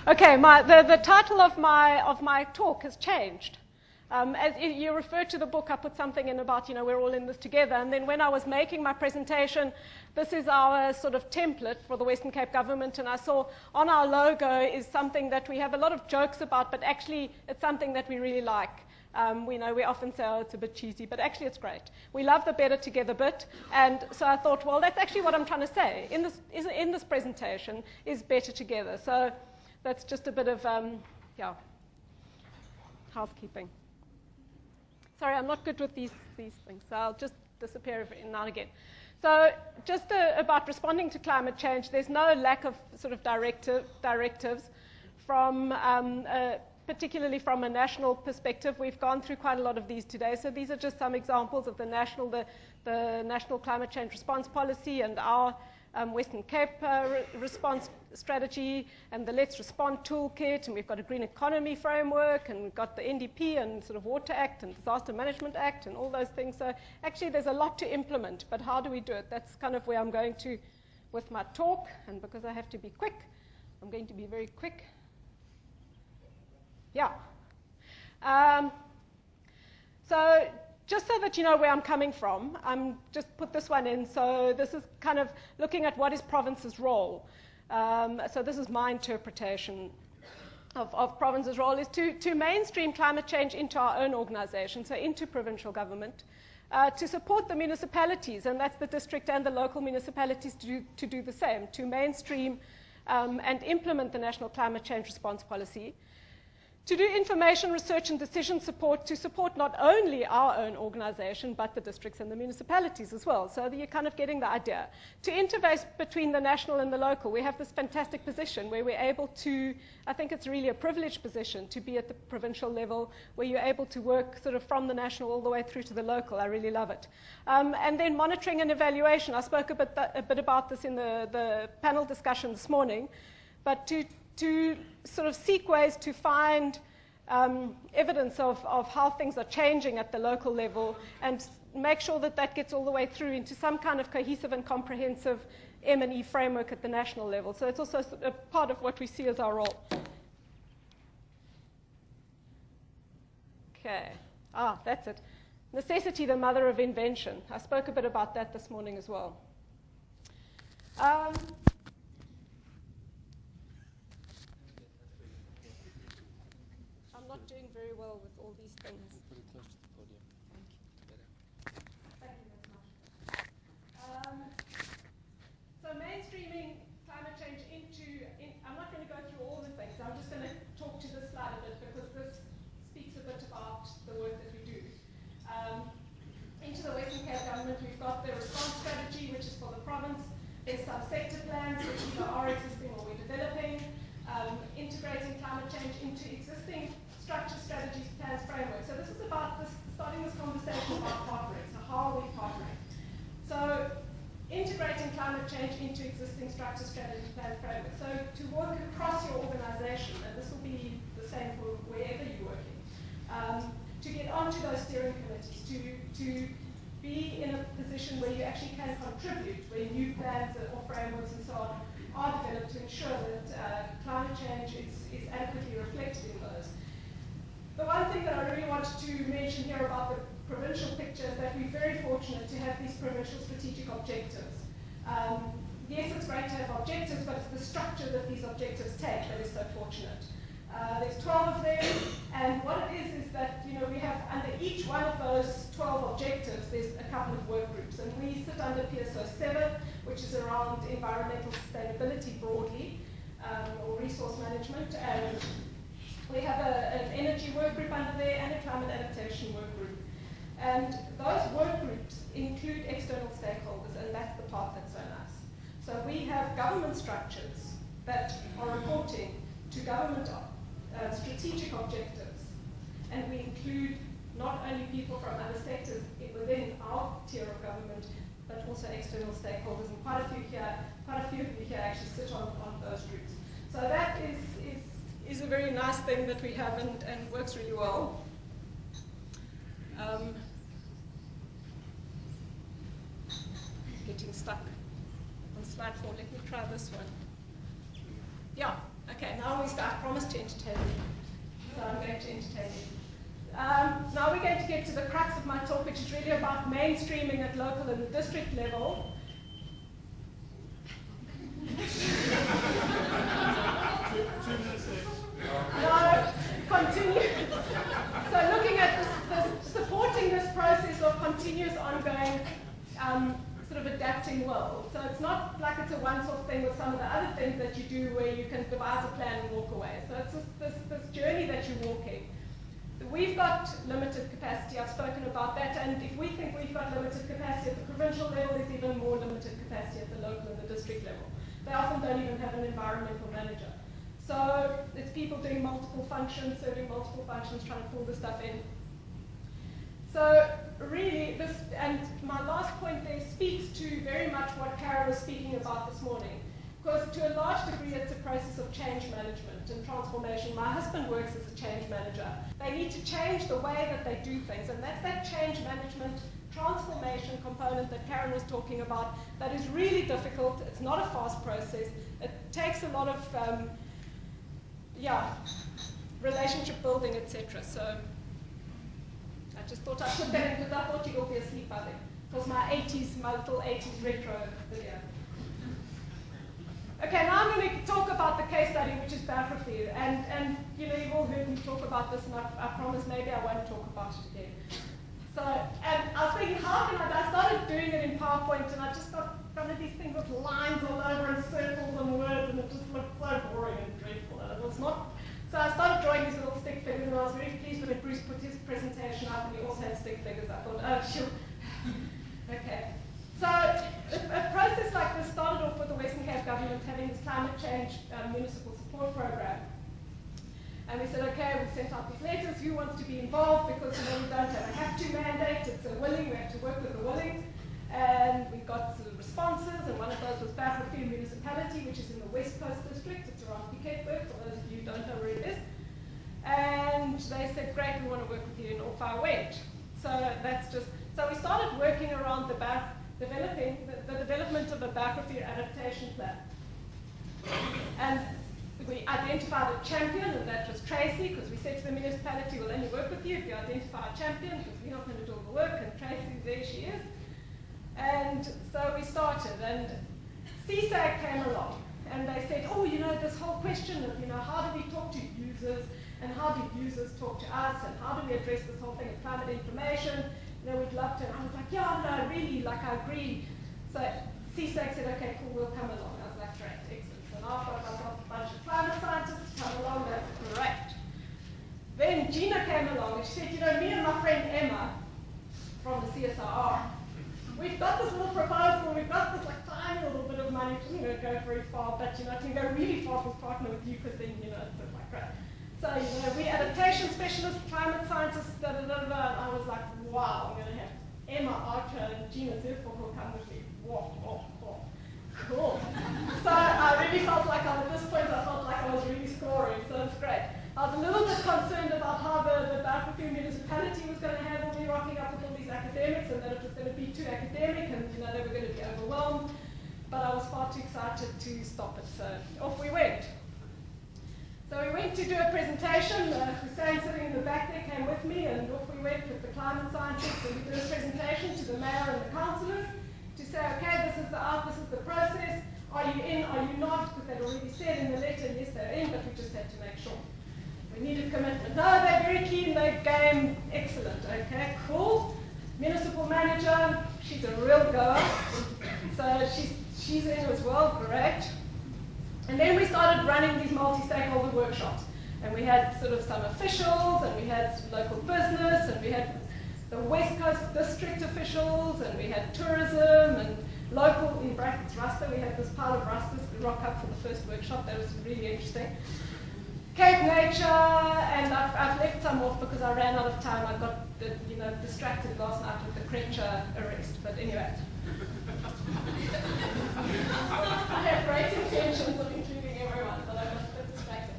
Okay, the title of my talk has changed. As you refer to the book, I put something in about, we're all in this together. And then when I was making my presentation, this is our sort of template for the Western Cape government. And I saw on our logo is something that we have a lot of jokes about, but actually it's something that we really like. We often say, oh, it's a bit cheesy, but actually it's great. We love the better together bit. And so I thought, well, that's actually what I'm trying to say in this presentation is better together. So that's just a bit of, housekeeping. Sorry, I'm not good with these things, so I'll just disappear every now and again. So just about responding to climate change, there's no lack of sort of directives from, particularly from a national perspective. We've gone through quite a lot of these today, so these are just some examples of the National Climate Change Response Policy and our Western Cape response strategy and the Let's Respond toolkit, and we've got a green economy framework, and we've got the NDP and sort of Water Act and Disaster Management Act and all those things. So actually there's a lot to implement, but how do we do it? That's kind of where I'm going to with my talk, and because I have to be quick, I'm going to be very quick. Yeah. So just so that you know where I'm coming from, I'm just put this one in. So this is kind of looking at what is province's role. So this is my interpretation of province's role, is to mainstream climate change into our own organization, so into provincial government, to support the municipalities, and that's the district and the local municipalities to do the same, to mainstream and implement the National Climate Change Response Policy, to do information, research, and decision support to support not only our own organization, but the districts and the municipalities as well. So you're kind of getting the idea. To interface between the national and the local, we have this fantastic position where we're able to, I think it's really a privileged position to be at the provincial level, where you're able to work sort of from the national all the way through to the local. I really love it. And then monitoring and evaluation. I spoke a bit about this in the panel discussion this morning, but to sort of seek ways to find evidence of how things are changing at the local level and make sure that that gets all the way through into some kind of cohesive and comprehensive M&E framework at the national level. So it's also a part of what we see as our role. Okay. That's it. Necessity, the mother of invention. I spoke a bit about that this morning as well. I'm not doing very well with all these things. Put it close to the podium. Thank you very much. So mainstreaming climate change I'm not going to go through all the things. I'm just going to talk to this slide a bit because this speaks a bit about the work that we do. Into the Western Cape government, we've got the response strategy, which is for the province. There's some sector plans, which either are existing or we're developing. Integrating climate change into existing structure, strategies, plans, frameworks. So this is about starting this conversation about partnering. So how are we partnering? So integrating climate change into existing structure, strategies, plans, frameworks. So to work across your organization, and this will be the same for wherever you're working, to get onto those steering committees, to be in a position where you actually can contribute, where new plans or frameworks and so on are developed to ensure that climate change is adequately reflected in those. The one thing that I really wanted to mention here about the provincial picture is that we're very fortunate to have these provincial strategic objectives. Yes, it's great to have objectives, but it's the structure that these objectives take that is so fortunate. There's 12 of them, and what it is that we have under each one of those 12 objectives, there's a couple of work groups, and we sit under PSO 7, which is around environmental sustainability broadly, or resource management, and we have an energy work group under there and a climate adaptation work group. And those work groups include external stakeholders, and that's the part that's so nice. So we have government structures that are reporting to government strategic objectives, and we include not only people from other sectors within our tier of government, but also external stakeholders, and quite a few of you here actually sit on those groups. So that is a very nice thing that we have and works really well. Getting stuck on slide 4. Let me try this one. Yeah. Okay, now I promised to entertain you, so I'm going to entertain you. Now we're going to get to the crux of my talk, which is really about mainstreaming at local and the district level. 2 minutes left. No, continue. So looking at this, supporting this process of continuous ongoing sort of adapting world. So it's not like it's a once-off thing with some of the other things that you do where you can devise a plan and walk away. So it's just this journey that you're walking. We've got limited capacity, I've spoken about that, and if we think we've got limited capacity at the provincial level, there's even more limited capacity at the local and the district level. They often don't even have an environmental manager. So it's people doing multiple functions, serving multiple functions, trying to pull the stuff in. So really, this, and my last point there speaks to very much what Karen was speaking about this morning. Because to a large degree, it's a process of change management and transformation. My husband works as a change manager. They need to change the way that they do things, and that's that change management transformation component that Karen was talking about that is really difficult. It's not a fast process. It takes a lot of relationship building, etc. So I just thought I'd put that in because I thought you'd all be asleep by then. It was my little 80s retro video. Okay, now I'm going to talk about the case study, which is biography. And you know, you've all heard me talk about this, and I promise maybe I won't talk about it again. So, and I was thinking, how can I started doing it in PowerPoint, and I just got one of these things with lines all over and circles and words, and it just looked so boring and dreadful. And it was not. So I started drawing these little stick figures, and I was very pleased when Bruce put his presentation up, and he also had stick figures. I thought, oh, sure. Okay. So a process like this started off with the Western Cape government having this climate change municipal support program. And we said, okay, we sent out these letters, who wants to be involved, because you know, we don't have a have-to mandate, it's a willing, we have to work with the willing. And we got some responses, and one of those was Bagrafia Municipality, which is in the West Coast District. It's around Piketberg, for those of you who don't know where it is. And they said, great, we want to work with you, and off I went. So that's just, so we started working around the development of a Bagrafia adaptation plan. And we identified a champion, and that was Tracy, because we said to the municipality, we'll only work with you if you identify a champion, because we're not going to do all the work, and Tracy, there she is. And so we started, and CSAG came along, and they said, oh, you know, this whole question of, you know, how do we talk to users, and how do users talk to us, and how do we address this whole thing of climate information? You know, we'd love to. And I was like, yeah, no, really, like, I agree. So CSAG said, okay, cool, we'll come along. I was like, great, excellent. So now I've got myself a bunch of climate scientists come along, that's great. Then Gina came along, and she said, you know, me and my friend Emma from the CSIR, we've got this little proposal, we've got this like tiny little bit of money, it doesn't go very far, but you know, it can go really far if we partner with you, because then, you know, it's like great. So, you know, we adaptation specialists, climate scientists, da da da da, and I was like, wow, I'm going to have Emma Archer and Gina Zirfok will come with me. Whoa, whoa, whoa. Cool. So I really felt like at this point I felt like I was really scoring, so it's great. I was a little bit concerned about how the Bagrafia municipality was going to handle me rocking up with all these academics, and that it was going to be too academic, and you know, they were going to be overwhelmed. But I was far too excited to stop it, so off we went. So we went to do a presentation. Hussein sitting in the back there came with me, and off we went with the climate scientists, and we did a presentation to the mayor and the councillors to say, okay, this is the process. Are you in? Are you not? Because they'd already said in the letter, yes, they're in, but we just had to make sure. We needed commitment. No, they're very keen. They game excellent. Okay, cool. Municipal manager, she's a real goer. So she's in as well. Great. And then we started running these multi-stakeholder workshops. And we had sort of some officials, and we had some local business, and we had the West Coast district officials, and we had tourism, and local, in brackets, Rasta. We had this pile of Rastas rock up for the first workshop. That was really interesting. Cape Nature, and I've left some off because I ran out of time. I got distracted last night with the Kretcher arrest. But anyway. I have great intentions of including everyone, but I was a bit distracted.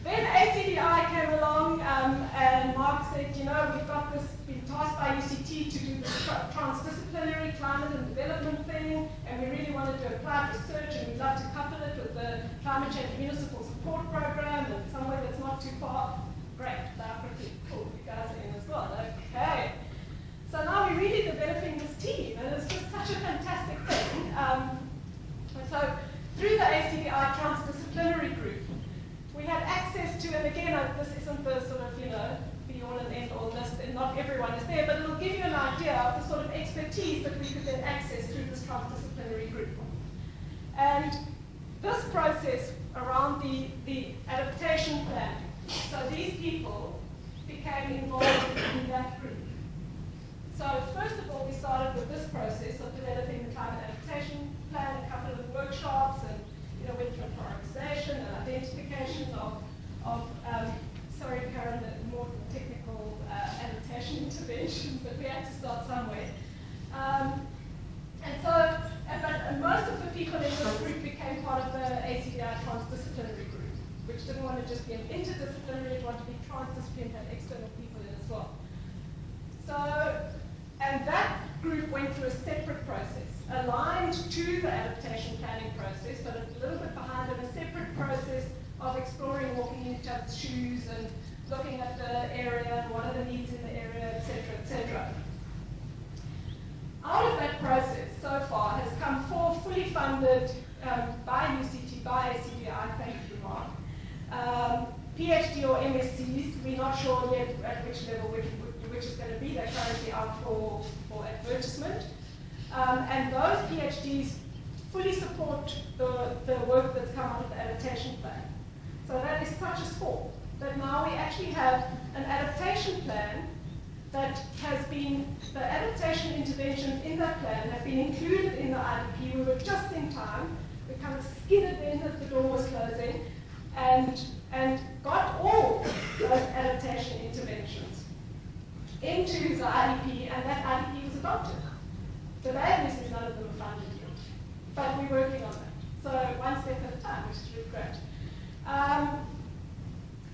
Then ACDI came along, and Mark said, you know, we've got this, been tasked by UCT to do this transdisciplinary climate and development thing, and we really wanted to apply research, and we'd love to couple it with the climate climate change municipal support program and somewhere that's not too far. Great, pretty cool. You guys are in as well. Okay. So now we're really developing this team, and it's just such a fantastic thing. And so through the ACDI transdisciplinary group, we had access to, and again, this isn't the sort of, be all and end all list, and not everyone is there, but it'll give you an idea of the sort of expertise that we could then access through this transdisciplinary group. And this process around the adaptation plan, so these people became involved in that group. So first of all, we started with this process of developing the climate adaptation plan, a couple of workshops, and went through prioritization and identification of sorry, Karen, the more technical adaptation interventions, but we had to start somewhere. And so, but most of the people in this group became part of the ACDI transdisciplinary group, which didn't want to just be an interdisciplinary, it wanted to be transdisciplinary, had external people in as well. So, and that group went through a separate process, aligned to the adaptation planning process, but a little bit behind it, a separate process of exploring, walking in each other's shoes and looking at the area and what are the needs in the area, etc., etc. Out of that process so far has come 4 fully funded by UCT, by ACDI, thank you, Mark, PhD or MSCs. We're not sure yet at which level which is going to be. They're currently out for advertisement. And those PhDs fully support the work that's come out of the adaptation plan. So that is such a score that now we actually have an adaptation plan that has been, the adaptation interventions in that plan have been included in the IDP. We were just in time. We kind of skidded in as the door was closing and got all those adaptation interventions into the IDP, and that IDP was adopted. So the bad news is none of them are funded yet, but we're working on that. So one step at a time, which is really great.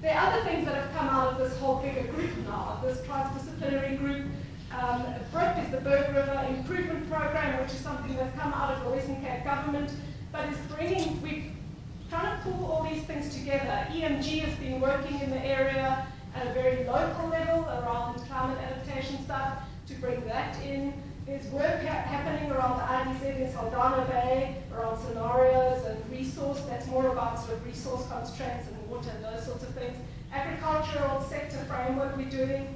There are other things that have come out of this whole bigger group now, this transdisciplinary group. BRIP is the Berg River Improvement Program, which is something that's come out of the Western Cape government, but is bringing, we're trying to pull all these things together. EMG has been working in the area at a very local level around climate adaptation stuff to bring that in. There's work happening around the IDZ in Saldanha Bay, around scenarios and resource. That's more about sort of resource constraints and water and those sorts of things. Agricultural sector framework we're doing.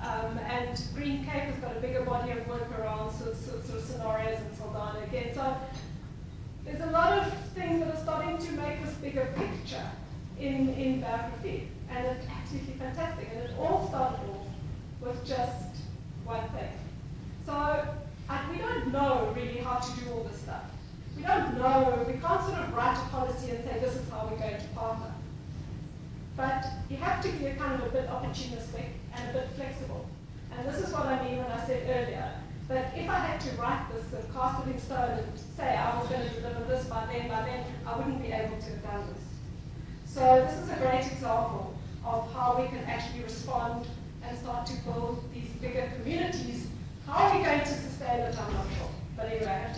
And Green Cape has got a bigger body of work around sort of scenarios in Saldanha again. So there's a lot of things that are starting to make this bigger picture in biography. And it's absolutely fantastic. And it all started off with just one thing. So we don't know really how to do all this stuff. We don't know, we can't sort of write a policy and say this is how we're going to partner. But you have to be a kind of a bit opportunistic and a bit flexible. And this is what I mean when I said earlier, that if I had to write this and cast it in stone and say I was going to deliver this by then, I wouldn't be able to have done this. So this is a great example of how we can actually respond and start to build these bigger communities. How are we going to sustain it? I'm not sure. But anyway,